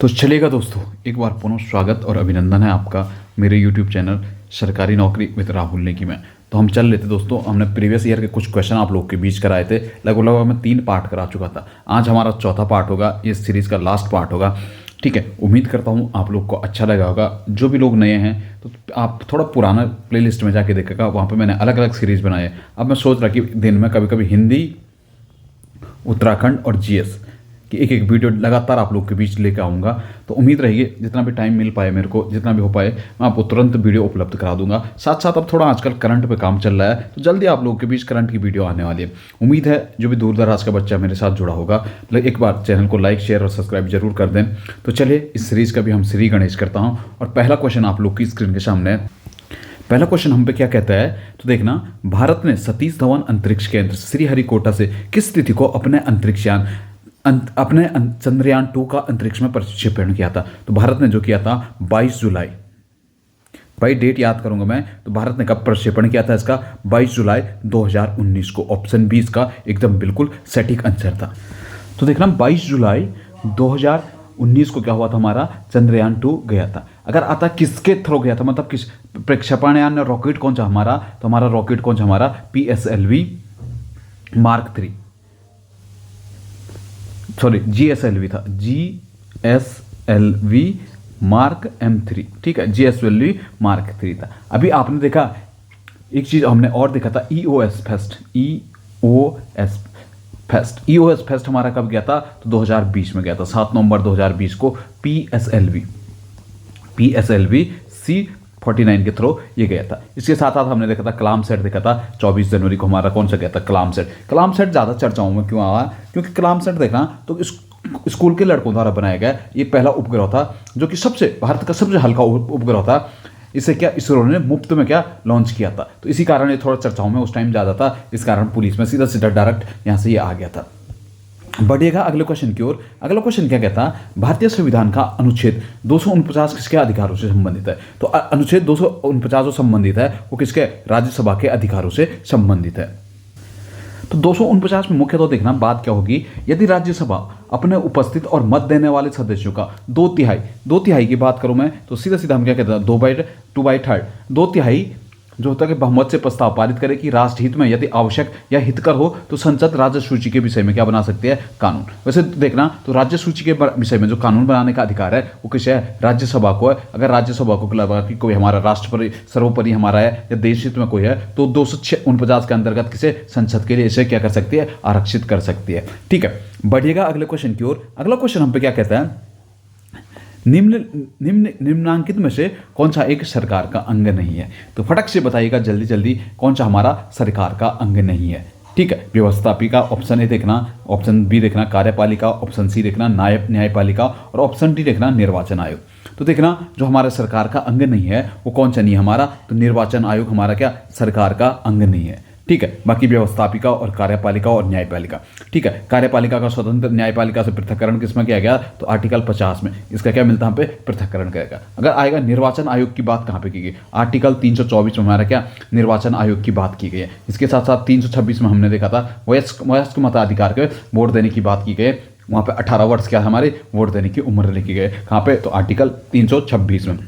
तो चलेगा दोस्तों, एक बार पुनः स्वागत और अभिनंदन है आपका मेरे YouTube चैनल सरकारी नौकरी विद राहुल नेगी में। तो हम चल लेते दोस्तों, हमने प्रीवियस ईयर के कुछ क्वेश्चन आप लोग के बीच कराए थे। लगभग मैं 3 पार्ट करा चुका था। आज हमारा चौथा पार्ट होगा, ये सीरीज़ का लास्ट पार्ट होगा। ठीक है, उम्मीद करता हूँ आप लोग को अच्छा लगा होगा। जो भी लोग नए हैं तो आप थोड़ा पुराना प्लेलिस्ट में जाके देखेगा, वहाँ पे मैंने अलग अलग सीरीज़ बनाए हैं। अब मैं सोच रहा कि दिन में कभी कभी हिंदी, उत्तराखंड और जीएस कि एक एक वीडियो लगातार आप लोग के बीच लेकर आऊँगा। तो उम्मीद रहेगी जितना भी टाइम मिल पाए मेरे को, जितना भी हो पाए, मैं आपको तुरंत वीडियो उपलब्ध करा दूंगा। साथ साथ अब थोड़ा आजकल करंट पे काम चल रहा है, तो जल्दी आप लोगों के बीच करंट की वीडियो आने वाली है। उम्मीद है जो भी दूर दराज का बच्चा मेरे साथ जुड़ा होगा, एक बार चैनल को लाइक, शेयर और सब्सक्राइब जरूर कर दें। तो चलिए इस सीरीज़ का भी हम श्री गणेश करता हूँ। और पहला क्वेश्चन आप लोग की स्क्रीन के सामने है। पहला क्वेश्चन हम पे क्या कहता है, तो देखना, भारत ने सतीश धवन अंतरिक्ष केंद्र श्रीहरिकोटा से किस तिथि को अपने अंतरिक्षयान अपने चंद्रयान 2 का अंतरिक्ष में प्रक्षेपण किया था? तो भारत ने जो किया था 22 जुलाई, भाई डेट याद करूंगा मैं, तो भारत ने कब प्रक्षेपण किया था इसका? 22 जुलाई 2019 को। ऑप्शन बी इसका एकदम बिल्कुल सटीक आंसर था। तो देखना 22 जुलाई 2019 को क्या हुआ था, हमारा चंद्रयान 2 गया था। अगर आता किसके थ्रू गया था, मतलब किस प्रक्षेपण यान रॉकेट कौन सा हमारा, तो हमारा रॉकेट कौन सा हमारा PSLV मार्क 3, सॉरी GSLV था, GSLV मार्क M3। ठीक है, GSLV मार्क 3 था। अभी आपने देखा एक चीज हमने और देखा था, EOS फेस्ट हमारा कब गया था, तो 2020 में गया था, 7 नवंबर 2020 को PSLV C49 के थ्रू ये गया था। इसके साथ साथ हमने देखा था कलाम सेट देखा था, 24 जनवरी को हमारा कौन सा गया था, कलाम सेट। कलाम सेट ज़्यादा चर्चाओं में क्यों आया, क्योंकि कलाम सेट देखना तो स्कूल के लड़कों द्वारा बनाया गया ये पहला उपग्रह था, जो कि भारत का सबसे हल्का उपग्रह था। इसे क्या इसरो ने मुफ्त में क्या लॉन्च किया था, तो इसी कारण ये थोड़ा चर्चाओं में उस टाइम ज़्यादा था। इस कारण पुलिस में सीधा सीधा डायरेक्ट यहाँ से ये आ गया था। बढ़िएगा अगले क्वेश्चन की ओर। अगला क्वेश्चन क्या कहता है, भारतीय संविधान का अनुच्छेद 249 किसके अधिकारों से संबंधित है? तो अनुच्छेद 249 जो संबंधित है वो किसके? राज्यसभा के अधिकारों से संबंधित है। तो 249 में मुख्य तो देखना बात क्या होगी, यदि राज्यसभा अपने उपस्थित और मत देने वाले सदस्यों का 2/3 की बात करूं मैं, तो सीधा सीधा हम क्या कहते हैं 2/3 2/3 जो होता है कि बहुमत से प्रस्ताव पारित करे कि राष्ट्रहित में यदि आवश्यक या हितकर हो तो संसद राज्य सूची के विषय में क्या बना सकती है, कानून। वैसे देखना तो राज्य सूची के विषय में जो कानून बनाने का अधिकार है वो किसे है? राज्यसभा को है। अगर राज्यसभा को लगा कि कोई हमारा राष्ट्रपति सर्वोपरि हमारा है या देश हित में कोई है, तो 249 के अंतर्गत किसे संसद के लिए इसे क्या कर सकती है, आरक्षित कर सकती है। ठीक है, बढ़िएगा अगले क्वेश्चन की ओर। अगला क्वेश्चन हम पे क्या कहता है, निम्नांकित में से कौन सा एक सरकार का अंग नहीं है? तो फटक से बताइएगा जल्दी जल्दी कौन सा हमारा सरकार का अंग नहीं है। ठीक है, व्यवस्थापिका ऑप्शन ए देखना, ऑप्शन बी देखना कार्यपालिका, ऑप्शन सी देखना न्यायपालिका और ऑप्शन डी देखना निर्वाचन आयोग। तो देखना जो हमारा सरकार का अंग नहीं है वो कौन सा नहीं है हमारा, तो निर्वाचन आयोग हमारा क्या सरकार का अंग नहीं है। ठीक है, बाकी व्यवस्थापिका और कार्यपालिका और न्यायपालिका। ठीक है, कार्यपालिका का स्वतंत्र न्यायपालिका से पृथक्करण किसमें किया गया, तो आर्टिकल 50 में इसका क्या मिलता है, हम पे पृथक्करण करेगा। अगर आएगा निर्वाचन आयोग की बात कहाँ पे की गई, आर्टिकल 324 में हमारा क्या निर्वाचन आयोग की बात की गई है। इसके साथ साथ 326 में हमने देखा था वयस्क मताधिकार के वोट देने की बात की गई, वहाँ पे 18 वर्ष क्या हमारे वोट देने की उम्र लिखी गई, कहाँ पे, तो आर्टिकल 326 में।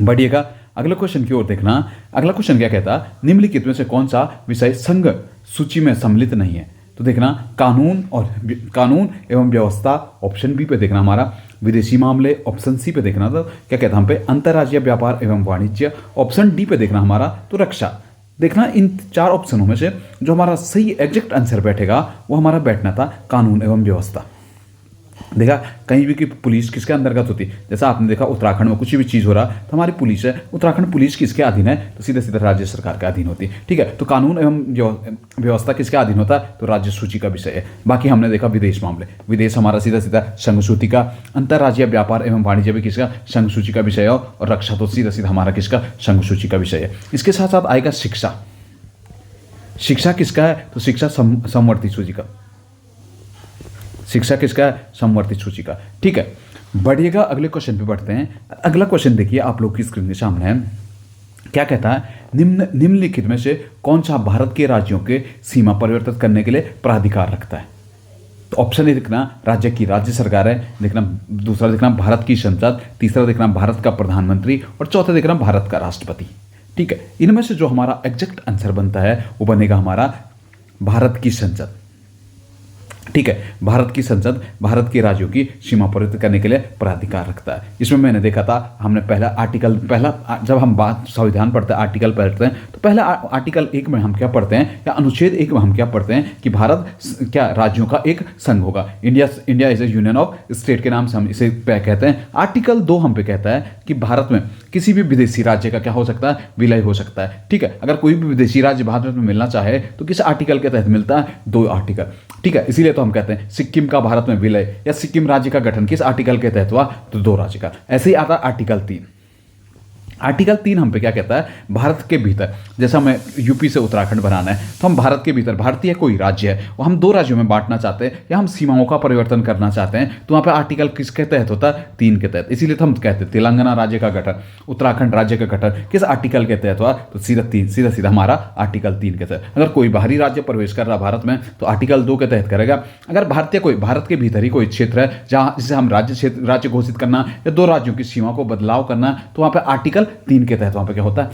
बढ़िएगा अगले क्वेश्चन की ओर देखना। अगला क्वेश्चन क्या कहता है, निम्नलिखित में से कौन सा विषय संघ सूची में सम्मिलित नहीं है? तो देखना कानून एवं व्यवस्था, ऑप्शन बी पे देखना हमारा विदेशी मामले, ऑप्शन सी पे देखना तो क्या कहता है हम पे अंतर्राज्यीय व्यापार एवं वाणिज्य, ऑप्शन डी पे देखना हमारा तो रक्षा। देखना इन 4 ऑप्शनों में से जो हमारा सही एग्जैक्ट आंसर बैठेगा वो हमारा बैठना था कानून एवं व्यवस्था। देखा कहीं भी कि पुलिस किसके अंतर्गत होती है, जैसा आपने देखा उत्तराखंड में कुछ भी चीज़ हो रहा तो हमारी पुलिस है, उत्तराखंड पुलिस किसके अधीन है, तो सीधे सीधे राज्य सरकार के अधीन होती है। ठीक है, तो कानून एवं व्यवस्था किसके अधीन होता है, तो राज्य सूची का विषय है। बाकी हमने देखा विदेश मामले, विदेश हमारा सीधा सीधा संघ सूची का, अंतर्राज्यीय व्यापार एवं वाणिज्य भी किसका संघ सूची का विषय है, और रक्षा तो सीधा सीधा हमारा किसका संघ सूची का विषय है। इसके साथ साथ आएगा शिक्षा किसका है, तो शिक्षा समवर्ती सूची का, शिक्षा किसका है, समवर्ती सूची का। ठीक है, बढ़िएगा अगले क्वेश्चन पे बढ़ते हैं। अगला क्वेश्चन देखिए आप लोग की स्क्रीन के सामने है, क्या कहता है, निम्नलिखित में से कौन सा भारत के राज्यों के सीमा परिवर्तित करने के लिए प्राधिकार रखता है? तो ऑप्शन ए देखना राज्य की राज्य सरकार है, देखना दूसरा देखना भारत की संसद, तीसरा देखना भारत का प्रधानमंत्री और चौथा देखना भारत का राष्ट्रपति। ठीक है, इनमें से जो हमारा एग्जैक्ट आंसर बनता है वो बनेगा हमारा भारत की संसद। ठीक है, भारत की संसद भारत के राज्यों की सीमा परिवर्तित करने के लिए प्राधिकार रखता है। इसमें मैंने देखा था, हमने पहला जब हम बात संविधान पढ़ते हैं, आर्टिकल पढ़ते हैं, तो पहला आर्टिकल 1 में हम क्या पढ़ते हैं या अनुच्छेद 1 में हम क्या पढ़ते हैं कि भारत क्या राज्यों का एक संघ होगा। India is A union of state के नाम से हम इसे कहते हैं। आर्टिकल 2 हम पे कहता है कि भारत में किसी भी विदेशी राज्य का क्या हो सकता है, विलय हो सकता है। ठीक है, अगर कोई भी विदेशी राज्य भारत में मिलना चाहे तो किस आर्टिकल के तहत मिलता है, 2 आर्टिकल। ठीक है, इसीलिए तो हम कहते हैं सिक्किम का भारत में विलय या सिक्किम राज्य का गठन किस आर्टिकल के तहत हुआ, तो 2 राज्य का। ऐसे ही आता आर्टिकल 3। आर्टिकल 3 हम पे क्या कहता है, भारत के भीतर जैसा हमें यूपी से उत्तराखंड बनाना है तो हम भारत के भीतर भारतीय कोई राज्य है और हम 2 राज्यों में बांटना चाहते हैं या हम सीमाओं का परिवर्तन करना चाहते हैं तो वहाँ पे आर्टिकल किसके तहत होता है, 3 के तहत। इसीलिए तो हम कहते हैं तेलंगाना राज्य का गठन, उत्तराखंड राज्य का गठन किस आर्टिकल के तहत हुआ, तो सीधा हमारा आर्टिकल 3 के तहत। अगर कोई बाहरी राज्य प्रवेश कर रहा भारत में तो आर्टिकल 2 के तहत करेगा। अगर भारत के भीतर ही कोई क्षेत्र है जहाँ जिसे हम राज्य घोषित करना या 2 राज्यों की सीमा को बदलाव करना तो वहाँ पे आर्टिकल 3 के तहत वहाँ पे क्या होता है,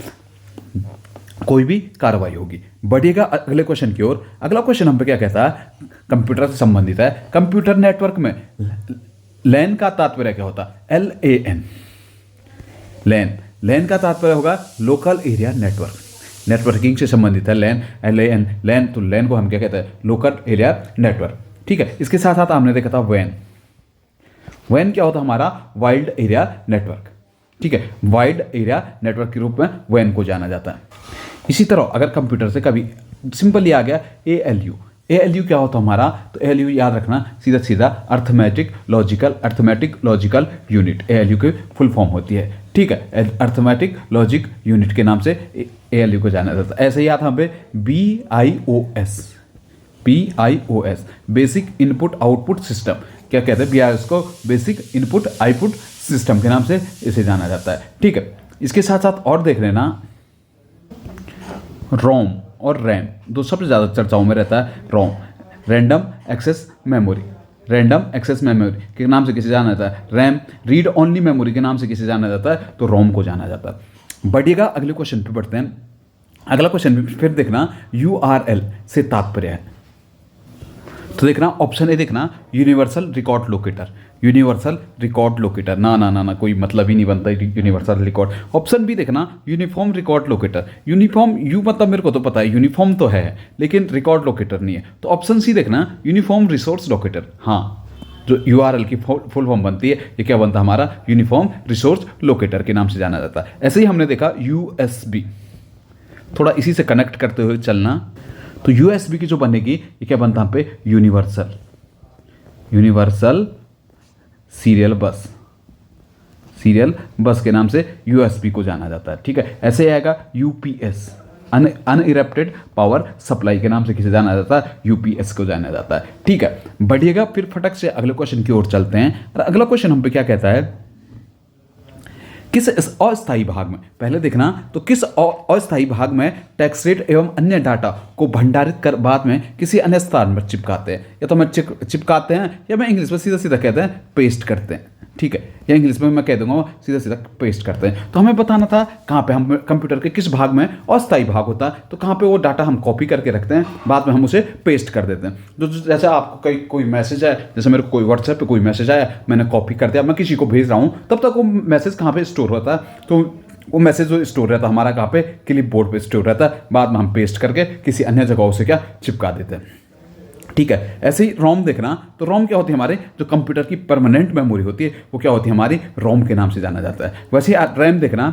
कोई भी कार्रवाई होगी। बढ़िएगा अगले क्वेश्चन की ओर। अगला क्वेश्चन हम पे क्या कहता है, कंप्यूटर से संबंधित है। कंप्यूटर नेटवर्क में लैन का तात्पर्य क्या होता है, LAN। लैन का तात्पर्य होगा लोकल एरिया नेटवर्क, नेटवर्किंग से संबंधित है लैन, LAN। तो लैन को हम क्या कहते हैं, लोकल एरिया नेटवर्क। ठीक है, इसके साथ साथ हमने देखा था वैन क्या होता है, हमारा वाइल्ड एरिया नेटवर्क। ठीक है, वाइड एरिया नेटवर्क के रूप में वैन को जाना जाता है। इसी तरह अगर कंप्यूटर से कभी सिंपल ही आ गया ALU क्या होता है हमारा, तो ALU याद रखना सीधा अर्थमेटिक लॉजिकल यूनिट, ALU की फुल फॉर्म होती है। ठीक है, अर्थमेटिक लॉजिक यूनिट के नाम से ALU को जाना जाता है। ऐसे ही आता है हमें BIOS basic input output system, क्या कहते हैं BIOS को, बेसिक इनपुट आउटपुट सिस्टम के नाम से इसे जाना जाता है। ठीक है, इसके साथ साथ और देख लेना रोम और रैम, 2 सबसे ज़्यादा चर्चाओं में रहता है। रोम रैंडम एक्सेस मेमोरी के नाम से किसे जाना जाता है, रैम रीड ओनली मेमोरी के नाम से किसे जाना जाता है, तो रोम को जाना जाता है। बढ़िएगा अगले क्वेश्चन पे बढ़ते हैं। अगला क्वेश्चन फिर देखना URL से तात्पर्य है, तो देखना ऑप्शन ए देखना यूनिवर्सल रिकॉर्ड लोकेटर, ना कोई मतलब ही नहीं बनता यूनिवर्सल रिकॉर्ड। ऑप्शन बी देखना uniform record locator, uniform you मतलब मेरे को तो पता है यूनिफॉर्म तो है लेकिन रिकॉर्ड लोकेटर नहीं है। तो ऑप्शन सी देखना यूनिफॉर्म रिसोर्स लोकेटर। हाँ, जो URL की फुल फॉर्म बनती है ये क्या बनता है हमारा, यूनिफॉर्म रिसोर्स लोकेटर के नाम से जाना जाता है। ऐसे ही हमने देखा USB, थोड़ा इसी से कनेक्ट करते हुए चलना, तो USB की जो बनेगी ये क्या बनता है यहाँ पे, यूनिवर्सल सीरियल बस के नाम से USB को जाना जाता है। ठीक है, ऐसे आएगा UPS अनइरप्टेड पावर सप्लाई के नाम से किसे जाना जाता है, UPS को जाना जाता है। ठीक है, बढ़िएगा फिर फटक से अगले क्वेश्चन की ओर चलते हैं। और अगला क्वेश्चन हम पे क्या कहता है, किस अस्थायी भाग में, पहले देखना तो किस अस्थायी भाग में टैक्स रेट एवं अन्य डाटा को भंडारित कर बाद में किसी अन्य स्थान पर चिपकाते हैं, या तो मैं चिपकाते हैं या मैं इंग्लिश में सीधा कहते हैं पेस्ट करते हैं। ठीक है, या इंग्लिश में मैं कह दूंगा सीधा पेस्ट करते हैं। तो हमें बताना था कहाँ पे, हम कंप्यूटर के किस भाग में अस्थायी भाग होता है, तो कहाँ पे वो डाटा हम कॉपी करके रखते हैं, बाद में हम उसे पेस्ट कर देते हैं। जो जैसे आपको कोई मैसेज है, जैसे मेरे को कोई व्हाट्सएप पे कोई मैसेज आया, मैंने कॉपी कर दिया, मैं किसी को भेज रहा हूँ, तब तक वो मैसेज कहाँ पे स्टोर होता है, तो वो मैसेज जो स्टोर रहता है हमारा कहाँ पे, क्लिप बोर्ड पे स्टोर रहता है, बाद में हम पेस्ट करके किसी अन्य जगहों से क्या चिपका देते हैं। ठीक है, ऐसे ही रोम देखना, तो रोम क्या होती है हमारे, जो कंप्यूटर की परमानेंट मेमोरी होती है वो क्या होती है हमारी, रोम के नाम से जाना जाता है। वैसे रैम देखना,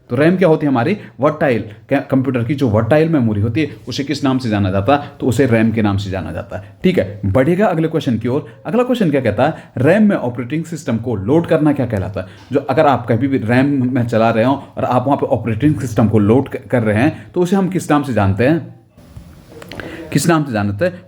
तो रैम क्या होती है हमारी, वर्टाइल, कंप्यूटर की जो वर्टाइल मेमोरी होती है उसे किस नाम से जाना जाता है, तो उसे रैम के नाम से जाना जाता है। ठीक है, बढ़ेगा अगले क्वेश्चन की ओर। अगला क्वेश्चन क्या कहता है, रैम में ऑपरेटिंग सिस्टम को लोड करना क्या कहलाता है। जो अगर आप कभी भी रैम में चला रहे हो और आप वहाँ पर ऑपरेटिंग सिस्टम को लोड कर रहे हैं तो उसे हम किस नाम से जानते हैं,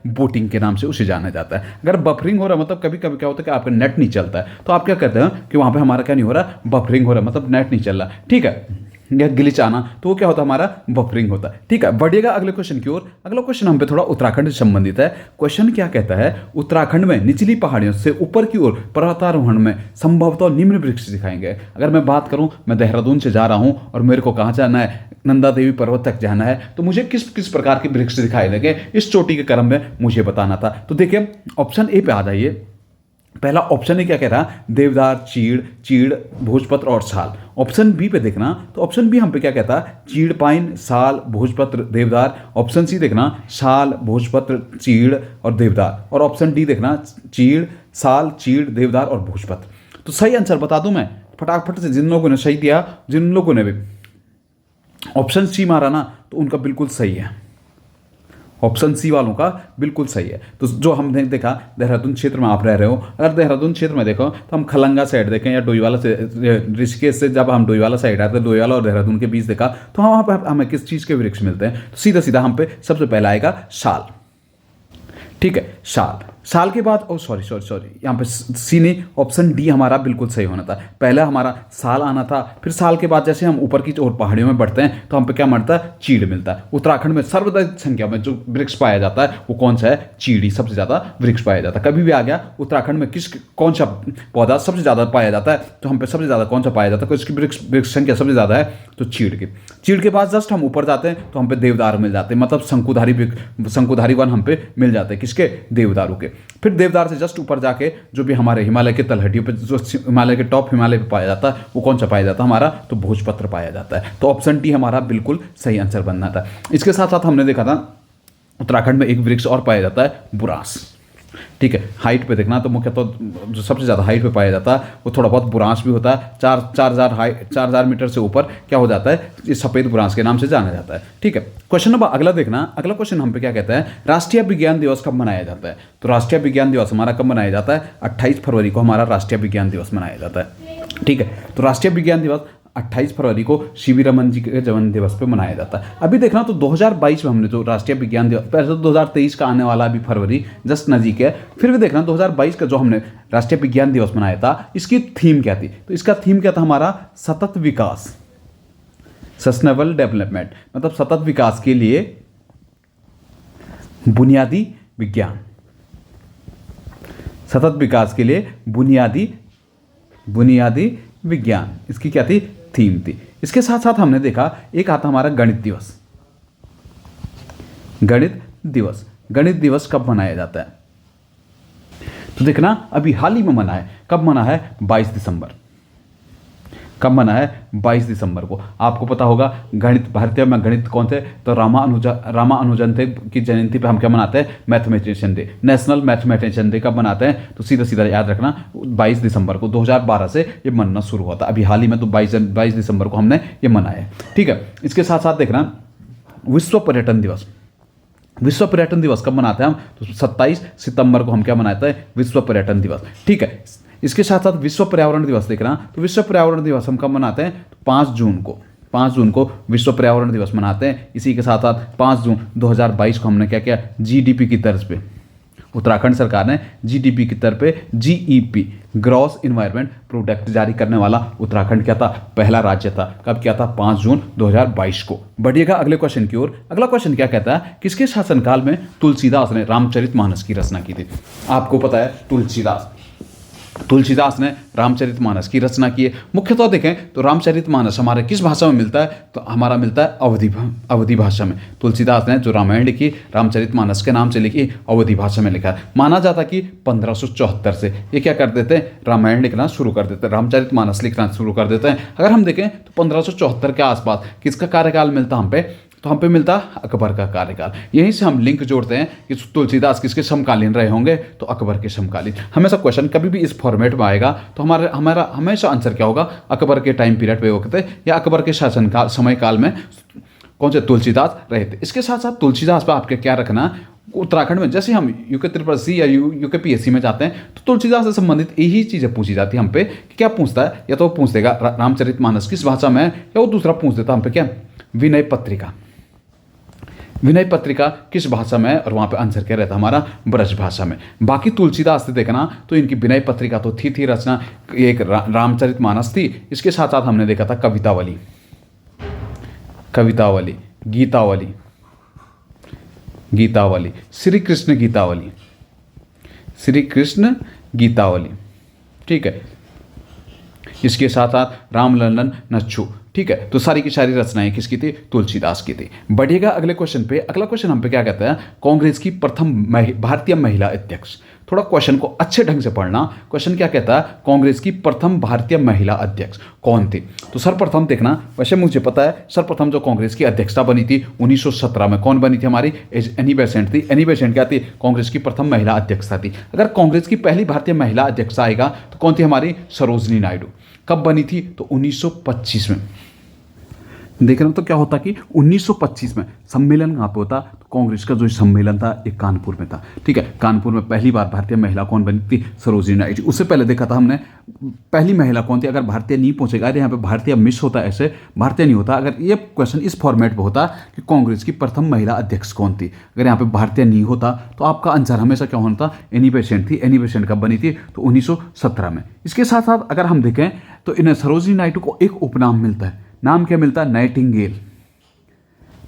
बूटिंग के नाम से उसे जाना जाता है। अगर बफरिंग हो रहा है, मतलब कभी कभी क्या होता है कि आपका नेट नहीं चलता है, तो आप क्या करते हैं कि वहाँ पे हमारा क्या नहीं हो रहा, बफरिंग हो रहा है, मतलब नेट नहीं चल रहा। ठीक है, या ग्लिच आना, तो वो क्या होता है, हमारा बफरिंग होता है। ठीक है, बढ़िएगा अगले क्वेश्चन की ओर। अगला क्वेश्चन हम पे थोड़ा उत्तराखंड से संबंधित है। क्वेश्चन क्या कहता है, उत्तराखंड में निचली पहाड़ियों से ऊपर की ओर पर्वतारोहण में संभवतः निम्न वृक्ष दिखाएंगे। अगर मैं बात करूं, मैं देहरादून से जा रहा हूं और मेरे को कहाँ जाना है, नंदा देवी पर्वत तक जाना है, तो मुझे किस किस प्रकार के वृक्ष दिखाई देंगे, इस चोटी के क्रम में मुझे बताना था। तो देखिए ऑप्शन ए पे आ जाइए। पहला ऑप्शन है क्या कह रहा है, देवदार, चीड़, भोजपत्र और साल। ऑप्शन बी पे देखना, तो ऑप्शन बी हम पे क्या कहता है, चीड़, पाइन, साल, भोजपत्र, देवदार। ऑप्शन सी देखना, साल, भोजपत्र, चीड़ और देवदार। और ऑप्शन डी देखना, चीड़, साल, चीड़, देवदार और भोजपत्र। तो सही आंसर बता दूं मैं फटाफट से, जिन लोगों ने सही दिया, जिन लोगों ने भी ऑप्शन सी मारा ना, तो उनका बिल्कुल सही है। ऑप्शन सी वालों का बिल्कुल सही है। तो जो हमने देखा, देहरादून क्षेत्र में आप रह रहे हो, अगर देहरादून क्षेत्र में देखो तो हम खलंगा साइड देखें या डोईवाला से, ऋषिकेश से जब हम डोईवाला साइड आते हैं, डोईवाला और देहरादून के बीच देखा, तो वहाँ पर हमें किस चीज़ के वृक्ष मिलते हैं, तो सीधा सीधा हम पे सबसे पहला आएगा साल। ठीक है, साल के बाद सॉरी यहाँ पे सी नहीं, ऑप्शन डी हमारा बिल्कुल सही होना था। पहला हमारा साल आना था, फिर साल के बाद जैसे हम ऊपर की ओर पहाड़ियों में बढ़ते हैं तो हम पे क्या मिलता है, चीड़ मिलता है। उत्तराखंड में सर्वाधिक संख्या में जो वृक्ष पाया जाता है वो कौन सा है, चीड़। सबसे ज़्यादा वृक्ष पाया जाता है। कभी भी आ गया उत्तराखंड में कौन सा पौधा सबसे ज़्यादा पाया जाता है, तो हम पे सबसे ज़्यादा कौन सा पाया जाता है, इसकी वृक्ष संख्या सबसे ज़्यादा है तो चीड़ के बाद जस्ट हम ऊपर जाते हैं तो हम पे देवदार मिल जाते हैं, मतलब शंकुधारी वन हम पे मिल जाते हैं, किसके, देवदारों के। फिर देवदार से जस्ट ऊपर जाके जो भी हमारे हिमालय के तलहटियों पे, जो हिमालय के टॉप हिमालय पे पाया जाता है, वो कौन सा पाया जाता है हमारा, तो भोजपत्र पाया जाता है। तो ऑप्शन डी हमारा बिल्कुल सही आंसर बनना था। इसके साथ साथ हमने देखा था उत्तराखंड में एक वृक्ष और पाया जाता है, बुरांस। ठीक है, हाइट पे देखना तो मुख्यतः तो जो सबसे ज़्यादा हाइट पे पाया जाता है वो थोड़ा बहुत बुरांस भी होता है। 4,000 मीटर से ऊपर क्या हो जाता है, ये सफ़ेद बुरांस के नाम से जाना जाता है। ठीक है, क्वेश्चन नंबर अगला देखना। अगला क्वेश्चन हम पे क्या कहता है, राष्ट्रीय विज्ञान दिवस कब मनाया जाता है। तो राष्ट्रीय विज्ञान दिवस हमारा कब मनाया जाता है, 28 फरवरी को हमारा राष्ट्रीय विज्ञान दिवस मनाया जाता है। ठीक है, तो राष्ट्रीय विज्ञान दिवस 28 फरवरी को सीवी रमन जी के जन्म दिवस पे मनाया जाता है। अभी देखना तो 2022 में हमने जो राष्ट्रीय विज्ञान दिवस, पहले तो 2023 का आने वाला अभी फरवरी जस्ट नजीक है, फिर भी देखना 2022 का जो हमने राष्ट्रीय विज्ञान दिवस मनाया था, इसकी थीम क्या थी। तो इसका थीम क्या था हमारा, सतत विकास, सस्टेनेबल डेवलपमेंट, मतलब सतत विकास के लिए बुनियादी विज्ञान, सतत विकास के लिए बुनियादी विज्ञान, इसकी क्या थी, थीम थी। इसके साथ साथ हमने देखा एक आता हमारा गणित दिवस कब मनाया जाता है। तो देखना अभी हाल ही में मना है, कब मना है, 22 दिसंबर। कब मना है, 22 दिसंबर को। आपको पता होगा गणित, भारतीय में गणित कौन थे, तो रामानुजन थे की जयंती पे हम क्या मनाते हैं, mathematician day, national mathematician day कब मनाते हैं, तो सीधा सीधा याद रखना 22 दिसंबर को। 2012 से ये मनना शुरू हुआ था, अभी हाल ही में तो 22 दिसंबर को हमने ये मनाया। ठीक है, इसके साथ साथ देखना विश्व पर्यटन दिवस कब मनाते हैं हम, तो 27 सितंबर को हम क्या मनाते हैं, विश्व पर्यटन दिवस। ठीक है, इसके साथ साथ विश्व पर्यावरण दिवस देखना, तो विश्व पर्यावरण दिवस हम कब मनाते हैं, तो 5 जून को विश्व पर्यावरण दिवस मनाते हैं। इसी के साथ साथ 5 जून 2022 को हमने क्या किया, जीडीपी की तर्ज पे उत्तराखंड सरकार ने जीडीपी की तर्ज पे जीईपी, ग्रॉस इन्वायरमेंट प्रोडक्ट जारी करने वाला उत्तराखंड क्या था, पहला राज्य था। कब किया था, 5 जून 2022 को। बढ़िएगा अगले क्वेश्चन की ओर। अगला क्वेश्चन क्या कहता है, किसके शासनकाल में तुलसीदास ने रामचरितमानस की रचना की थी। आपको पता है तुलसीदास ने रामचरितमानस की रचना की है। मुख्यतः देखें तो रामचरितमानस हमारे किस भाषा में मिलता है, तो हमारा मिलता है अवधी भाषा में। तुलसीदास ने जो रामायण लिखी, रामचरितमानस के नाम से लिखी, अवधी भाषा में लिखा है। माना जाता कि 1574 से ये क्या कर देते हैं, रामायण लिखना शुरू कर देते हैं, रामचरितमानस लिखना शुरू कर देते हैं। अगर हम देखें तो 1574 के आसपास किसका कार्यकाल मिलता हम पे, तो हम पे मिलता अकबर का कार्यकाल। यहीं से हम लिंक जोड़ते हैं कि तुलसीदास किसके समकालीन रहे होंगे, तो अकबर के समकालीन। हमेशा क्वेश्चन कभी भी इस फॉर्मेट में आएगा तो हमारा हमेशा आंसर क्या होगा, अकबर के टाइम पीरियड पे होते या अकबर के शासन काल समय काल में कौन से तुलसीदास रहे थे। इसके साथ साथ तुलसीदास पर आपके क्या रखना, उत्तराखंड में जैसे हम यूके त्रिपसी या यूके पीएससी में जाते हैं तो तुलसीदास से संबंधित यही चीज़ें पूछी जाती है हम पे कि क्या पूछता है, या तो वो पूछ देगा रामचरितमानस किस भाषा में है, या वो दूसरा पूछ देता हम पे क्या, विनय पत्रिका किस भाषा में है, और वहाँ पे आंसर क्या रहता हमारा, ब्रज भाषा में। बाकी तुलसीदास से देखना तो इनकी विनय पत्रिका तो थी रचना, एक रामचरितमानस थी। इसके साथ साथ हमने देखा था कवितावली, कवितावली, गीतावली, गीतावली, श्री कृष्ण गीतावली, श्री कृष्ण गीतावली, ठीक है। इसके साथ साथ रामललन नच्चू, ठीक है। तो सारी की सारी रचनाएं किसकी थी? तुलसीदास की थी। बढ़िएगा अगले क्वेश्चन पे। अगला क्वेश्चन हम पे क्या कहता है? कांग्रेस की प्रथम भारतीय महिला अध्यक्ष। थोड़ा क्वेश्चन को अच्छे ढंग से पढ़ना। क्वेश्चन क्या कहता है? कांग्रेस की प्रथम भारतीय महिला अध्यक्ष कौन थी? तो सर्वप्रथम देखना, वैसे मुझे पता है सर्वप्रथम जो कांग्रेस की अध्यक्षता बनी थी 1917 में, कौन बनी थी? हमारी एनी बेसेंट थी। एनी बेसेंट क्या थी? कांग्रेस की प्रथम महिला अध्यक्षता थी। अगर कांग्रेस की पहली भारतीय महिला अध्यक्षता आएगा तो कौन थी? हमारी सरोजनी नायडू। कब बनी थी? तो 1925 में। देख रहे हो तो क्या होता कि 1925 में सम्मेलन कहाँ पे होता? तो कांग्रेस का जो सम्मेलन था ये कानपुर में था, ठीक है। कानपुर में पहली बार भारतीय महिला कौन बनी थी? सरोजनी नायडू। उससे पहले देखा था हमने पहली महिला कौन थी। अगर भारतीय नहीं पहुंचेगा, अरे यहाँ पे भारतीय मिस होता है, ऐसे भारतीय नहीं होता। अगर ये क्वेश्चन इस फॉर्मेट में होता कि कांग्रेस की प्रथम महिला अध्यक्ष कौन थी, अगर यहाँ पे भारतीय नहीं होता तो आपका आंसर हमेशा क्या होना था? एनी बेसेंट थी। एनी बेसेंट कब बनी थी? तो 1917 में। इसके साथ साथ अगर हम देखें तो इन सरोजनी नायडू को एक उपनाम मिलता है। नाम क्या मिलता है? Nightingale,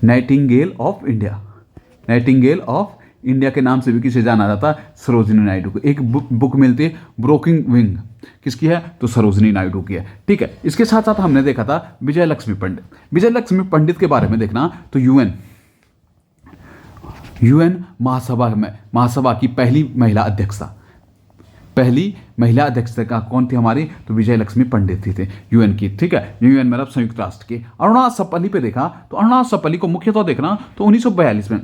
Nightingale of India. Nightingale of India के नाम से भी किसे जाना जाता? सरोजनी नायडू को। एक बुक मिलती है ब्रोकिंग विंग, किसकी है? तो सरोजनी नायडू की है, ठीक है। इसके साथ साथ हमने देखा था विजय लक्ष्मी पंडित। विजय लक्ष्मी पंडित के बारे में देखना तो यूएन महासभा की पहली महिला अध्यक्षता, पहली महिला अध्यक्षता कौन थी हमारी? तो विजय लक्ष्मी पंडित थी यूएन की, ठीक है। यूएन मतलब संयुक्त राष्ट्र की। अरुणा सप्पली पे देखा तो अरुणा सप्पली को मुख्यतः देखना तो 1942 में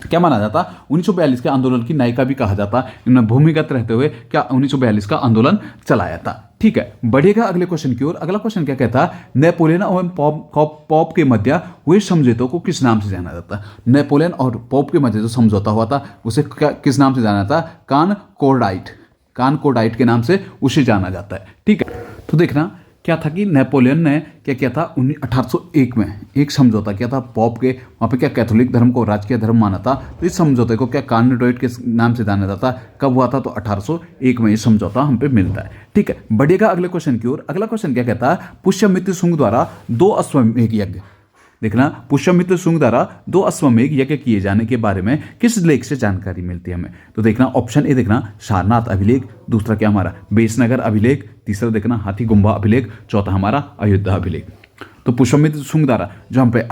क्या माना जाता? 1942 के आंदोलन की नायिका भी कहा जाता। इन्होंने भूमिगत रहते हुए क्या 1942 का आंदोलन चलाया था, ठीक है। बढ़ेगा अगले क्वेश्चन की ओर। अगला क्वेश्चन क्या कहता? नेपोलियन और पोप के मध्य हुए समझौतों को किस नाम से जाना जाता? नेपोलियन और पोप के मध्य जो समझौता हुआ था उसे किस नाम से जाना जाता? कानकोर्डाइट, कानकोर्डाइट के नाम से उसे जाना जाता है, ठीक है। तो देखना क्या था कि नेपोलियन ने क्या किया था? 1801 में एक समझौता किया था पोप के, वहाँ पे क्या कैथोलिक धर्म को राजकीय धर्म माना था। तो इस समझौते को क्या कानकोर्डाइट के नाम से जाना जाता? कब हुआ था? तो 1801 में ये समझौता हम पे मिलता है, ठीक है। बढ़ेगा अगले क्वेश्चन की ओर। अगला क्वेश्चन क्या कहता है? पुष्यमित्र शुंग द्वारा 2 अश्वमेध यज्ञ। देखना, पुष्यमित्र शुंग द्वारा 2 अश्वमेध यज्ञ किए जाने के बारे में किस लेख से जानकारी मिलती है हमें? तो देखना ऑप्शन ए देखना सारनाथ अभिलेख, दूसरा क्या हमारा बेसनगर अभिलेख, तीसरा देखना हाथीगुम्बा अभिलेख, चौथा हमारा अयोध्या अभिलेख। तो पुष्यमित्र शुंग द्वारा जो हम पे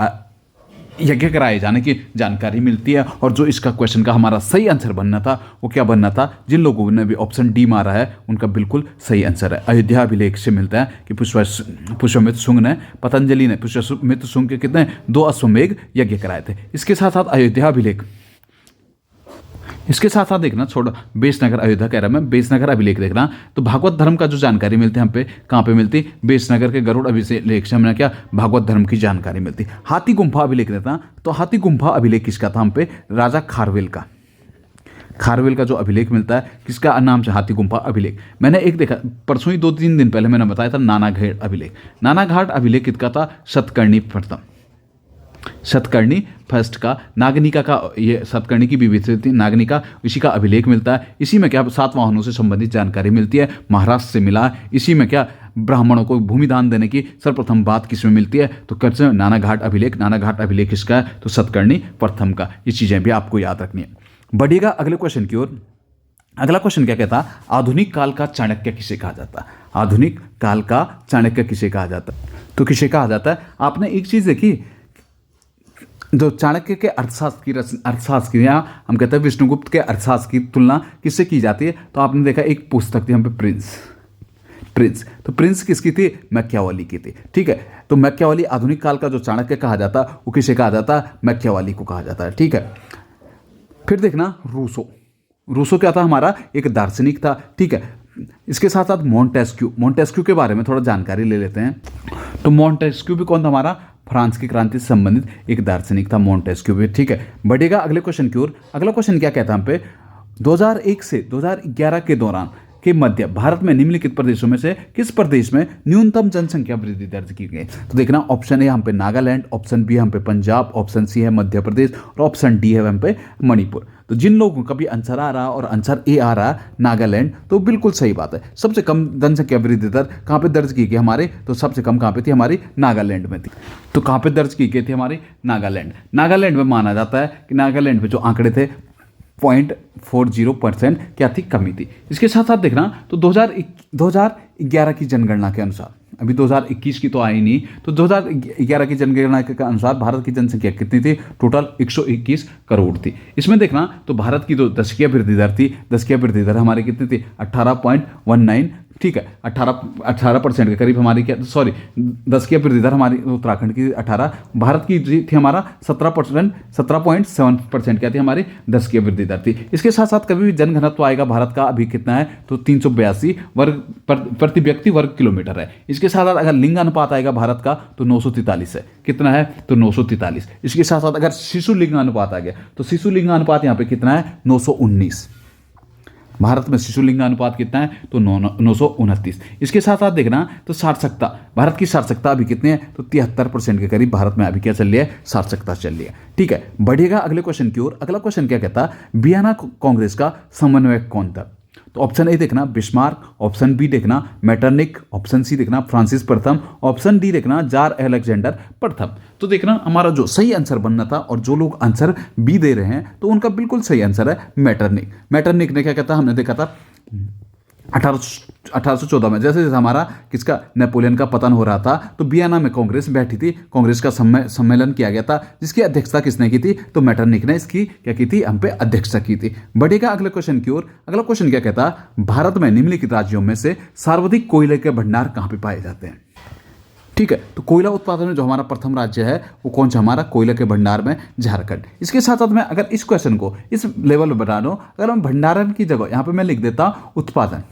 यज्ञ कराए जाने की जानकारी मिलती है। और जो इसका क्वेश्चन का हमारा सही आंसर बनना था वो क्या बनना था? जिन लोगों ने भी ऑप्शन डी मारा है उनका बिल्कुल सही आंसर है अयोध्या अभिलेख से मिलता है कि पुष्यमित्र शुंग ने, पतंजलि ने पुष्यमित्र शुंग के कितने 2 अश्वमेध यज्ञ कराए थे। इसके साथ साथ अयोध्या अभिलेख, इसके साथ साथ देखना छोड़ो बेसनगर अयोध्या कह रहा मैं, बेसनगर अभिलेख देखना तो भागवत धर्म का जो जानकारी मिलती है हम पे कहाँ पे मिलती? बेसनगर के गरुड़ अभिलेख से हमें क्या भागवत धर्म की जानकारी मिलती। हाथी गुम्फा अभिलेख देखना तो हाथी गुम्फा अभिलेख किसका था? हम पे राजा खारवेल का, खारवेल का जो अभिलेख मिलता है किसका नाम से? हाथी गुम्फा अभिलेख। मैंने एक देखा परसों ही 2-3 दिन पहले मैंने बताया था नानाघाट अभिलेख। नानाघाट अभिलेख किसका था? सतकर्णी प्रथम, सतकर्णी फर्स्ट का। नागनिका का, ये सतकर्णी की बीवी थी नागनिका, इसी का अभिलेख मिलता है। इसी में क्या 7 वाहनों से संबंधित जानकारी मिलती है, महाराष्ट्र से मिला। इसी में क्या ब्राह्मणों को भूमि दान देने की सर्वप्रथम बात किसमें मिलती है? तो कैसे नानाघाट अभिलेख। नानाघाट अभिलेख किसका है? तो सतकर्णी प्रथम का। ये चीज़ें भी आपको याद रखनी है। बढ़िएगा अगले क्वेश्चन की ओर। अगला क्वेश्चन क्या कहता? आधुनिक काल का चाणक्य किसे कहा जाता? आधुनिक काल का चाणक्य किसे कहा जाता? तो किसे कहा जाता है? आपने एक चीज़ देखी, जो चाणक्य के अर्थशास्त्र की या हम कहते हैं विष्णुगुप्त के अर्थशास्त्र की तुलना किससे की जाती है? तो आपने देखा एक पुस्तक थी हम पे प्रिंस। तो प्रिंस किसकी थी? मैकियावेली की थी, ठीक है। तो मैकियावेली आधुनिक काल का जो चाणक्य कहा जाता वो किसे कहा जाता? मैकियावेली को कहा जाता है, ठीक है। फिर देखना रूसो क्या था? हमारा एक दार्शनिक था, ठीक है। इसके साथ साथ मोंटेस्क्यू के बारे में थोड़ा जानकारी ले लेते हैं। तो मोंटेस्क्यू भी कौन था? हमारा फ्रांस की क्रांति से संबंधित एक दार्शनिक था मोंटेस्क्यू भी, ठीक है। बढ़ेगा अगले क्वेश्चन की ओर। अगला क्वेश्चन क्या कहता है हम पे? 2001 से 2011 के दौरान के मध्य भारत में निम्नलिखित प्रदेशों में से किस प्रदेश में न्यूनतम जनसंख्या वृद्धि दर्ज की गई? तो देखना ऑप्शन ए हम पे नागालैंड, ऑप्शन बी हम पे पंजाब, ऑप्शन सी है मध्य प्रदेश और ऑप्शन डी है हम पे मणिपुर। तो जिन लोगों का भी आंसर आ रहा और आंसर ए आ रहा नागालैंड, तो बिल्कुल सही बात है। सबसे कम जनसंख्या वृद्धि दर कहाँ पे दर्ज की गई हमारे, तो सबसे कम कहाँ पे थी हमारी नागालैंड में थी। तो कहाँ पे दर्ज की गई थी हमारी नागालैंड में माना जाता है कि नागालैंड में जो आंकड़े थे 0.40% क्या थी, कमी थी। इसके साथ साथ देखना तो 2011 की जनगणना के अनुसार, अभी 2021 की तो आई नहीं, तो 2011 की जनगणना के अनुसार भारत की जनसंख्या कितनी थी, टोटल 121 करोड़ थी। इसमें देखना तो भारत की जो दशकीय वृद्धि दर थी, दशकीय वृद्धि दर हमारी कितनी थी 18.19, ठीक है 18% के करीब हमारी क्या, सॉरी दशकीय वृद्धि दर हमारी उत्तराखंड की 18, भारत की थी हमारा 17.7% क्या थी हमारी दशकीय वृद्धि दर थी। इसके साथ साथ कभी भी जनघनत्व आएगा भारत का अभी कितना है, तो 382 वर्ग प्रति व्यक्ति वर्ग किलोमीटर है। इसके साथ साथ अगर लिंग अनुपात आएगा भारत का तो 943 है, कितना है तो 943। इसके साथ साथ अगर शिशु लिंग अनुपात आ गया तो शिशु लिंग अनुपात यहाँ पे कितना है 919। भारत में शिशु लिंग अनुपात कितना है तो 929। इसके साथ साथ देखना तो साक्षरता, भारत की साक्षरता अभी कितनी है तो 73% के करीब भारत में अभी क्या चल रही है, साक्षरता चल रही है। ठीक है, बढ़िएगा अगले क्वेश्चन की ओर। अगला क्वेश्चन क्या कहता है, वियना कांग्रेस का समन्वयक कौन था। तो ऑप्शन ए देखना बिस्मार्क, ऑप्शन बी देखना मेटरनिक, ऑप्शन सी देखना फ्रांसिस प्रथम, ऑप्शन डी देखना जार अलेक्जेंडर प्रथम। तो देखना हमारा जो सही आंसर बनना था और जो लोग आंसर बी दे रहे हैं तो उनका बिल्कुल सही आंसर है मेटरनिक। मेटरनिक ने क्या कहता, हमने देखा था 1814 में जैसे जैसे हमारा किसका नेपोलियन का पतन हो रहा था तो वियना में कांग्रेस बैठी थी, कांग्रेस का सम्मेलन किया गया था, जिसकी अध्यक्षता किसने की थी तो मेटरनिक ने इसकी क्या की थी, हम पे अध्यक्षता की थी। बढ़ेगा अगले क्वेश्चन की ओर। अगला क्वेश्चन क्या कहता, भारत में निम्नलिखित राज्यों में से सर्वाधिक कोयले के भंडार कहां पे पाए जाते हैं। ठीक है, तो कोयला उत्पादन में जो हमारा प्रथम राज्य है वो कौन सा हमारा, कोयला के भंडार में झारखंड। इसके साथ साथ मैं अगर इस क्वेश्चन को इस लेवल में बता दूं, अगर हम भंडारण की जगह यहां पे मैं लिख देता उत्पादन,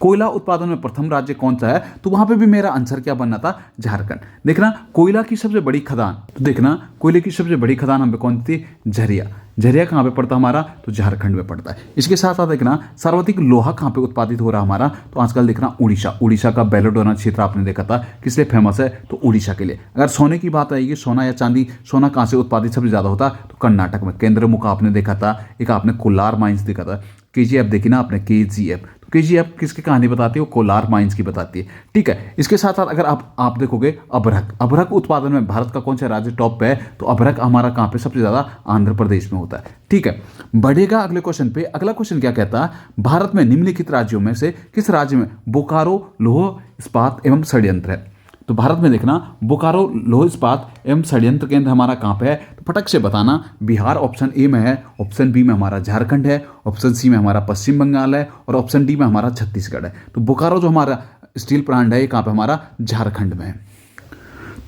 कोयला उत्पादन में प्रथम राज्य कौन सा है, तो वहां पे भी मेरा आंसर क्या बनना था, झारखंड। देखना कोयला की सबसे बड़ी खदान, तो देखना कोयले की सबसे बड़ी खदान हम पे कौन थी, झरिया। झरिया कहाँ पे पड़ता हमारा, तो झारखंड में पड़ता है। इसके साथ साथ देखना सर्वाधिक लोहा कहाँ पे उत्पादित हो रहा हमारा, तो आजकल देखना उड़ीसा। उड़ीसा का बेलोडोना क्षेत्र आपने देखा था, किस लिए फेमस है, तो उड़ीसा के लिए। अगर सोने की बात आएगी, सोना या चांदी, सोना कहाँ से उत्पादित सबसे ज्यादा होता, तो कर्नाटक में केंद्रमुख आपने देखा था, एक आपने कोलार माइंस देखा था। केजीएफ देखी ना आपने, केजीएफ, केजीएफ किसकी कहानी बताती है, वो कोलार माइंस की बताती है। ठीक है, इसके साथ साथ अगर आप देखोगे अभ्रक, अभ्रक उत्पादन में भारत का कौन सा राज्य टॉप पे है, तो अभ्रक हमारा कहाँ पे सबसे ज्यादा, आंध्र प्रदेश में होता है। ठीक है, बढ़ेगा अगले क्वेश्चन पे। अगला क्वेश्चन क्या कहता है, भारत में निम्नलिखित राज्यों में से किस राज्य में बोकारो लौह इस्पात एवं षड्यंत्र है। तो भारत में देखना बोकारो लौह इस्पात एवं षड्यंत्र केंद्र हमारा कहाँ पे है, तो फटक से बताना, बिहार ऑप्शन ए में है, ऑप्शन बी में हमारा झारखंड है, ऑप्शन सी में हमारा पश्चिम बंगाल है और ऑप्शन डी में हमारा छत्तीसगढ़ है। तो बोकारो जो हमारा स्टील प्लांट है ये कहाँ पे हमारा, झारखंड में है।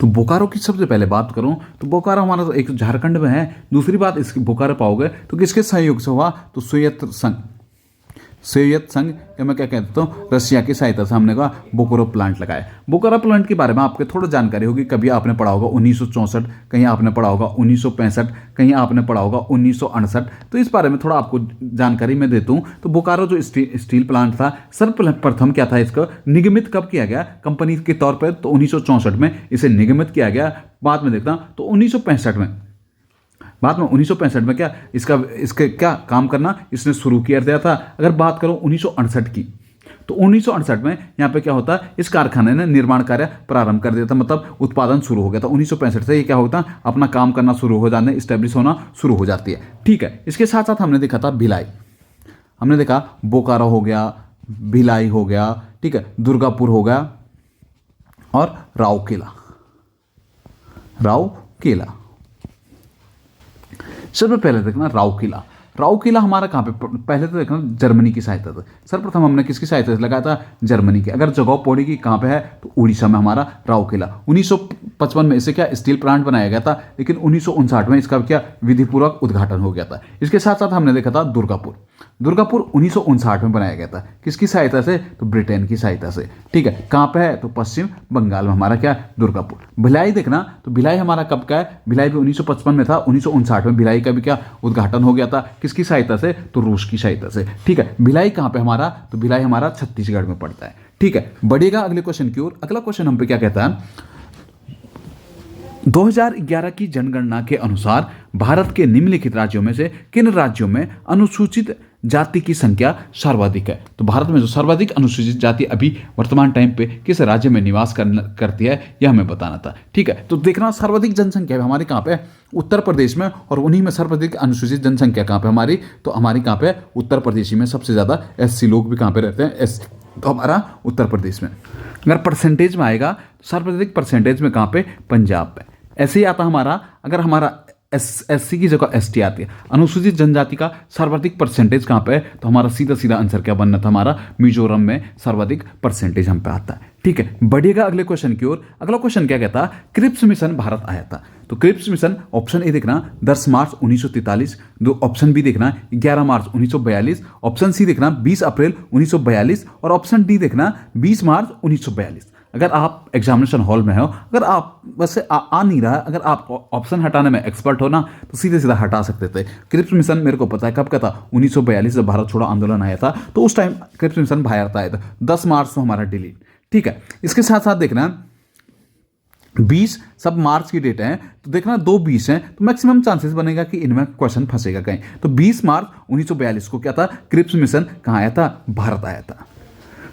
तो बोकारो की सबसे पहले बात करूं तो बोकारो हमारा एक झारखंड में है। दूसरी बात इसकी बोकारो पाओगे तो किसके सहयोग से हुआ, तो सोवियत संघ या मैं क्या कहता हूँ रशिया की सहायता से हमने कहा बोकारो प्लांट लगाया। बोकारो प्लांट के बारे में आपको थोड़ा जानकारी होगी, कभी आपने पढ़ा होगा 1964, कहीं आपने पढ़ा होगा 1965, कहीं आपने पढ़ा होगा 1968। तो इस बारे में थोड़ा आपको जानकारी मैं देता हूँ। तो बोकारो जो स्टील प्लांट था सर्वप्रथम क्या था, इसका निगमित कब किया गया कंपनी के तौर पर, तो 1964 में इसे निगमित किया गया। बाद में देखता तो 1965 में क्या इसके क्या काम करना इसने शुरू किया दिया था। अगर बात करूं 1968 की, तो 1968 में यहाँ पे क्या होता है, इस कारखाने ने निर्माण कार्य प्रारंभ कर दिया था, मतलब उत्पादन शुरू हो गया था। 1965 से ये क्या होता है, अपना काम करना शुरू हो जाने, स्टैब्लिश होना शुरू हो जाती है। ठीक है, इसके साथ साथ हमने देखा था भिलाई, हमने देखा बोकारो हो गया, भिलाई हो गया, ठीक है, दुर्गापुर हो गया और राउरकेला। सबसे पहले देखना राउरकेला हमारा कहाँ पे, पहले तो देखना जर्मनी की सहायता से, सर्वप्रथम हमने किसकी सहायता से लगाया था, जर्मनी की। अगर जगह पौड़ी की कहाँ पे है, तो उड़ीसा में हमारा राउरकेला। 1955 में इसे क्या स्टील प्लांट बनाया गया था, लेकिन 1959 में इसका क्या विधिपूर्वक उद्घाटन हो गया था। इसके साथ साथ हमने देखा था दुर्गापुर 1959 में बनाया गया था, किसकी सहायता से, तो ब्रिटेन की सहायता से। ठीक है, कहाँ पे है, तो पश्चिम बंगाल में हमारा क्या दुर्गापुर। भिलाई देखना, तो भिलाई हमारा कब का है, भिलाई भी 1955 में था, 1959 में भिलाई का भी क्या उद्घाटन हो गया था, किसकी सहायता से, तो रूस की सहायता से। ठीक है, भिलाई कहाँ पे हमारा, तो भिलाई हमारा छत्तीसगढ़ में पड़ता है। ठीक है, बढ़ेगा अगले क्वेश्चन की ओर। अगला क्वेश्चन हम पे क्या कहता है, 2011 की जनगणना के अनुसार भारत के निम्नलिखित राज्यों में से किन राज्यों में अनुसूचित जाति की संख्या सर्वाधिक है? तो भारत में जो सर्वाधिक अनुसूचित जाति अभी वर्तमान टाइम पे किस राज्य में निवास करती है, यह हमें बताना था। ठीक है, तो देखना सर्वाधिक जनसंख्या हमारी कहाँ पे है? उत्तर प्रदेश में। और उन्हीं में सर्वाधिक अनुसूचित जनसंख्या कहाँ पे हमारी? तो हमारी कहाँ पे? उत्तर प्रदेश में। सबसे ज़्यादा एससी लोग भी कहाँ पे रहते हैं? एस तो हमारा उत्तर प्रदेश में। अगर परसेंटेज में आएगा तो सर्वाधिक परसेंटेज में कहाँ पे? पंजाब पे। ऐसे ही आता हमारा, अगर हमारा एससी की जगह एसटी आती है, अनुसूचित जनजाति का सर्वाधिक परसेंटेज कहाँ पे है? तो हमारा सीधा सीधा आंसर क्या बनना था? हमारा मिजोरम में सर्वाधिक परसेंटेज हम पे आता है। ठीक है, बढ़िएगा अगले क्वेश्चन की ओर। अगला क्वेश्चन क्या कहता? क्रिप्स मिशन भारत आया था। तो क्रिप्स मिशन ऑप्शन ए देखना 10 मार्च 1943, दो ऑप्शन बी देखना 11 मार्च 1942, ऑप्शन सी देखना 20 अप्रैल 1942 और ऑप्शन डी देखना 20 मार्च 1942। अगर आप एग्जामिनेशन हॉल में हो, अगर आप वैसे आ नहीं रहा, अगर आप ऑप्शन हटाने में एक्सपर्ट हो ना, तो सीधे सीधा हटा सकते थे। क्रिप्स मिशन मेरे को पता है कब का था, 1942 जब भारत छोड़ो आंदोलन आया था, तो उस टाइम क्रिप्स मिशन भारत आया था। 10 मार्च तो हमारा डिलीट। ठीक है, इसके साथ साथ देखना 20 सब मार्च की डेट है, तो देखना 2 20 हैं, तो मैक्सिमम चांसेस बनेगा कि इनमें क्वेश्चन फंसेगा कहीं। तो 20 मार्च 1942 को क्या था? क्रिप्स मिशन कहाँ आया था? भारत आया था।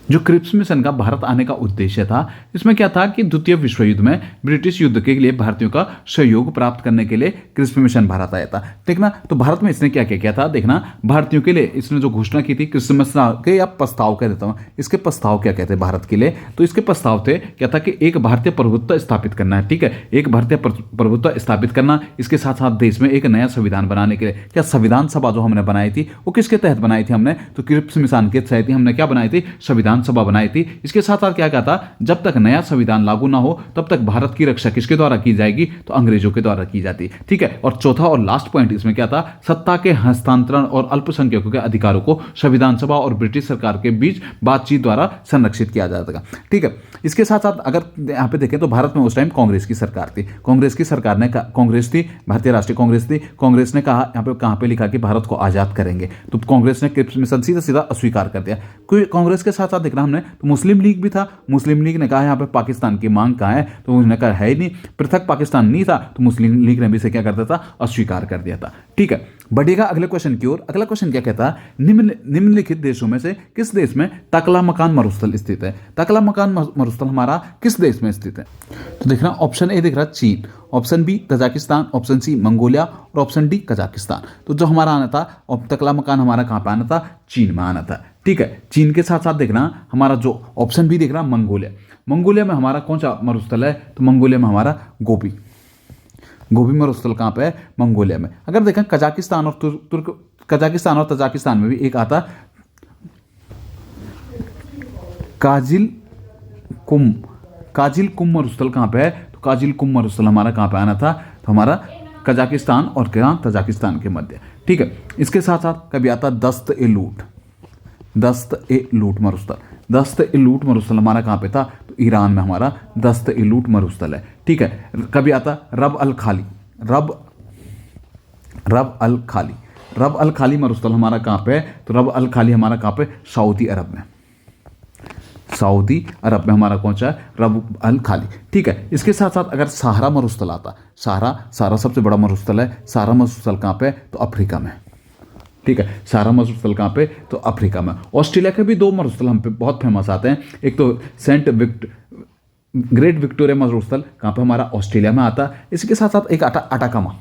जो क्रिप्स मिशन का भारत आने का उद्देश्य था, इसमें क्या था कि द्वितीय विश्व युद्ध में ब्रिटिश युद्ध के लिए भारतीयों का सहयोग प्राप्त करने के लिए क्रिप्स मिशन भारत आया था। देखना, तो भारत में इसने क्या क्या किया था? देखना, भारतीयों के लिए इसने जो घोषणा की थी क्रिसमस के, या प्रस्ताव कह देता हूँ, इसके प्रस्ताव क्या कहते हैं भारत के लिए? तो इसके प्रस्ताव थे क्या था कि एक भारतीय प्रभुत्व स्थापित करना है। ठीक है, एक भारतीय प्रभुत्व स्थापित करना, इसके साथ साथ देश में एक नया संविधान बनाने के लिए। क्या संविधान सभा जो हमने बनाई थी वो किसके तहत बनाई थी हमने? तो क्रिप्स मिशन के तहत हमने क्या बनाई थी? संविधान सभा बनाई थी। इसके साथ साथ क्या कहता? जब तक नया संविधान लागू ना हो तब तक भारत की रक्षा किसके द्वारा की जाएगी? तो अंग्रेजों के द्वारा की जाती। ठीक है, और चौथा और लास्ट पॉइंट इसमें क्या था? सत्ता के हस्तांतरण और अल्पसंख्यकों के अधिकारों को संविधान सभा और ब्रिटिश सरकार के बीच बातचीत द्वारा संरक्षित किया जाएगा। ठीक है, इसके साथ साथ अगर यहाँ पे देखें तो भारत में उस टाइम कांग्रेस की सरकार थी। कांग्रेस की सरकार ने, कांग्रेस थी, भारतीय राष्ट्रीय कांग्रेस थी। कांग्रेस ने कहा, यहाँ पे कहाँ पे लिखा कि भारत को आजाद करेंगे, तो कांग्रेस ने क्रिप्स मिशन सीधा सीधा अस्वीकार कर दिया। कोई कांग्रेस के साथ साथ देखना हमने तो मुस्लिम लीग भी था। मुस्लिम लीग ने कहा यहाँ पे पाकिस्तान की मांग कहाँ है? तो उन्होंने कहा है ही नहीं, पृथक पाकिस्तान नहीं था, तो मुस्लिम लीग ने भी से क्या करता था? अस्वीकार कर दिया था। ठीक है, बढ़ेगा अगले क्वेश्चन की ओर। अगला क्वेश्चन क्या कहता है? निम्नलिखित देशों में से किस देश में तकला मकान मरुस्थल स्थित है? तकला मकान मरुस्थल हमारा किस देश में स्थित है? तो देखना, ऑप्शन ए दिख रहा चीन, option B Kazakhstan, option C Mongolia और ऑप्शन डी कजाकिस्तान। तो जो हमारा आना था तकला मकान हमारा कहाँ पे आना था? चीन में आना था। ठीक है, चीन के साथ साथ देखना हमारा जो ऑप्शन बी दिख रहा मंगोलिया। मंगोलिया में हमारा कौन सा मरुस्थल है? तो मंगोलिया में हमारा गोबी मरुस्थल कहाँ पे है? मंगोलिया में। अगर देखें कजाकिस्तान और कजाकिस्तान और तजाकिस्तान में भी एक आता काजिल कुम मरुस्थल कहाँ पे है? तो काजिल कुम मरुस्थल हमारा कहाँ पे आना था? तो हमारा कजाकिस्तान और तजाकिस्तान के मध्य। ठीक है, इसके साथ साथ कभी आता दस्त ए लूट मरुस्थल। दस्त ए लूट मरुस्थल हमारा कहाँ पे था? तो ईरान में हमारा दस्त ए लूट मरुस्थल है। ठीक है, कभी आता रब अल खाली मरुस्थल हमारा कहाँ पे है? तो रब अल खाली हमारा कहाँ पे? सऊदी अरब में हमारा कौन सा है? रब अल खाली। ठीक है, इसके साथ साथ अगर सहारा मरुस्थल आता, सहारा सबसे बड़ा मरुस्थल है। सहारा मरुस्थल कहाँ पे? तो अफ्रीका में। ठीक है, सहारा मरुस्थल कहाँ पे? तो अफ्रीका में। ऑस्ट्रेलिया के भी 2 मरुस्थल हम पे बहुत फेमस आते हैं। एक तो ग्रेट विक्टोरिया मरुस्थल कहाँ पे? हमारा ऑस्ट्रेलिया में आता। इसके साथ साथ एक आटाकामा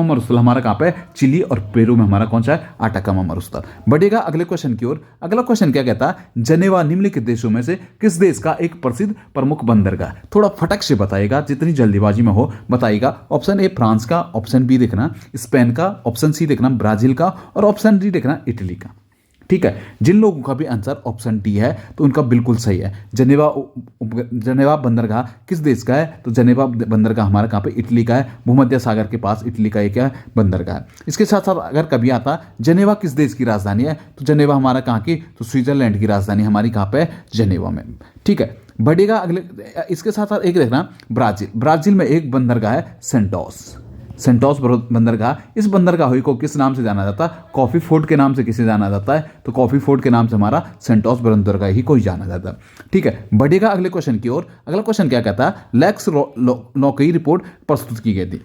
मरुस्थल हमारा कहाँ पे? चिली और पेरू में हमारा कौन सा है? आटाकामा मरुस्थल। बढ़ेगा अगले क्वेश्चन की ओर। अगला क्वेश्चन क्या कहता है? जेनेवा निम्नलिखित देशों में से किस देश का एक प्रसिद्ध प्रमुख बंदरगाह? थोड़ा फटक से बताइएगा, जितनी जल्दीबाजी में हो बताइएगा। ऑप्शन ए फ्रांस का, ऑप्शन बी देखना स्पेन का, ऑप्शन सी देखना ब्राजील का और ऑप्शन डी देखना इटली का। ठीक है, जिन लोगों का भी आंसर ऑप्शन डी है तो उनका बिल्कुल सही है। जनेवा बंदरगाह किस देश का है? तो जनेवा बंदरगाह हमारा कहाँ पे? इटली का है। भूमध्य सागर के पास इटली का एक बंदरगाह है। इसके साथ साथ अगर कभी आता जनेवा किस देश की राजधानी है? तो जनेवा हमारा कहाँ की? तो स्विट्जरलैंड की राजधानी हमारी कहाँ पे है? जनेवा में। ठीक है, बढ़ेगा अगले। इसके साथ साथ एक देखना ब्राजील में एक बंदरगाह है सेंटोस। सेंटोस बंदरगाह, इस बंदरगाह को किस नाम से जाना जाता है? कॉफ़ी फोर्ट के नाम से किसे जाना जाता है? तो कॉफ़ी फोर्ट के नाम से हमारा सेंटोस बंदरगाह ही को जाना जाता है। ठीक है, बढ़ेगा अगले क्वेश्चन की ओर। अगला क्वेश्चन क्या कहता है? लेक्स लॉकही रिपोर्ट प्रस्तुत की गई थी।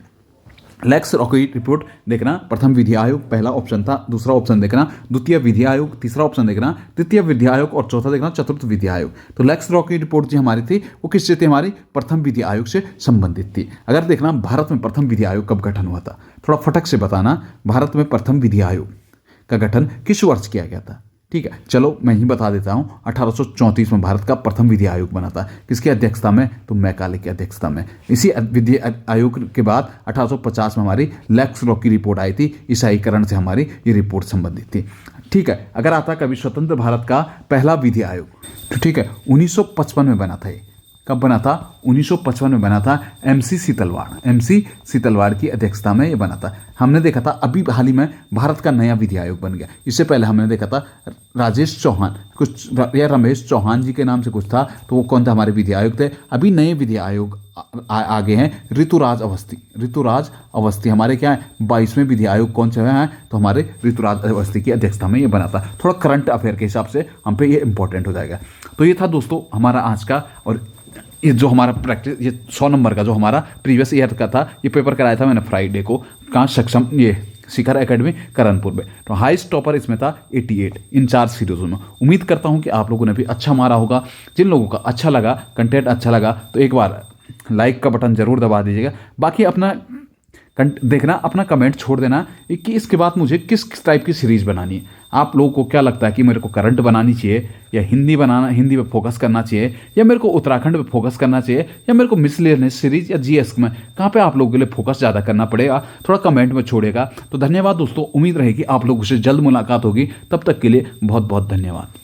लेक्स लॉकही रिपोर्ट देखना, प्रथम विधि आयोग पहला ऑप्शन था, दूसरा ऑप्शन देखना द्वितीय विधि आयोग, तीसरा ऑप्शन देखना तृतीय विधि आयोग और चौथा देखना चतुर्थ विधि आयोग। तो लेक्स लॉकही रिपोर्ट जो हमारी थी वो किससे थी? हमारी प्रथम विधि आयोग से संबंधित थी। अगर देखना भारत में प्रथम विधि आयोग कब गठन हुआ था, थोड़ा फटक से बताना, भारत में प्रथम विधि आयोग का गठन किस वर्ष किया गया था? ठीक है, चलो मैं ही बता देता हूं, 1834 में भारत का प्रथम विधि आयोग बना था। किसकी अध्यक्षता में? तो मैकाले की अध्यक्षता में। इसी विधि आयोग के बाद 1850 में हमारी लेक्स लॉ की रिपोर्ट आई थी, ईसाईकरण से हमारी ये रिपोर्ट संबंधित थी। ठीक है, अगर आता कभी स्वतंत्र भारत का पहला विधि आयोग, तो ठीक है 1955 में बना था। ये कब बना था? 1955 में बना था। MC सीतलवाड़ की अध्यक्षता में ये बना था। हमने देखा था अभी हाल ही में भारत का नया विधि आयोग बन गया। इससे पहले हमने देखा था राजेश चौहान कुछ या रमेश चौहान जी के नाम से कुछ था, तो वो कौन था? हमारे विधि आयोग थे। अभी नए विधि आयोग आगे हैं, ऋतुराज अवस्थी हमारे क्या है? 22वें विधि आयोग कौन से हैं? तो हमारे ऋतुराज अवस्थी की अध्यक्षता में ये बना था। थोड़ा करंट अफेयर के हिसाब से हम पे ये इंपॉर्टेंट हो जाएगा। तो ये था दोस्तों हमारा आज का, और ये जो हमारा प्रैक्टिस, ये 100 नंबर का जो हमारा प्रीवियस ईयर का था, ये पेपर कराया था मैंने फ्राइडे को। कहाँ? सक्षम ये शिखर एकेडमी कानपुर में। तो हाईएस्ट टॉपर इसमें था 88 इन 4 सीरीजों में। उम्मीद करता हूँ कि आप लोगों ने भी अच्छा मारा होगा। जिन लोगों का अच्छा लगा, कंटेंट अच्छा लगा, तो एक बार लाइक का बटन जरूर दबा दीजिएगा। बाकी अपना देखना, अपना कमेंट छोड़ देना कि इसके बाद मुझे किस टाइप की सीरीज बनानी है। आप लोगों को क्या लगता है कि मेरे को करंट बनानी चाहिए, या हिंदी पे फोकस करना चाहिए, या मेरे को उत्तराखंड पे फोकस करना चाहिए, या मेरे को मिसलेनियस सीरीज या GS में, कहाँ पे आप लोगों के लिए फोकस ज़्यादा करना पड़ेगा? थोड़ा कमेंट में छोड़ेगा। तो धन्यवाद दोस्तों, उम्मीद रहेगी आप लोगों से जल्द मुलाकात होगी। तब तक के लिए बहुत बहुत धन्यवाद।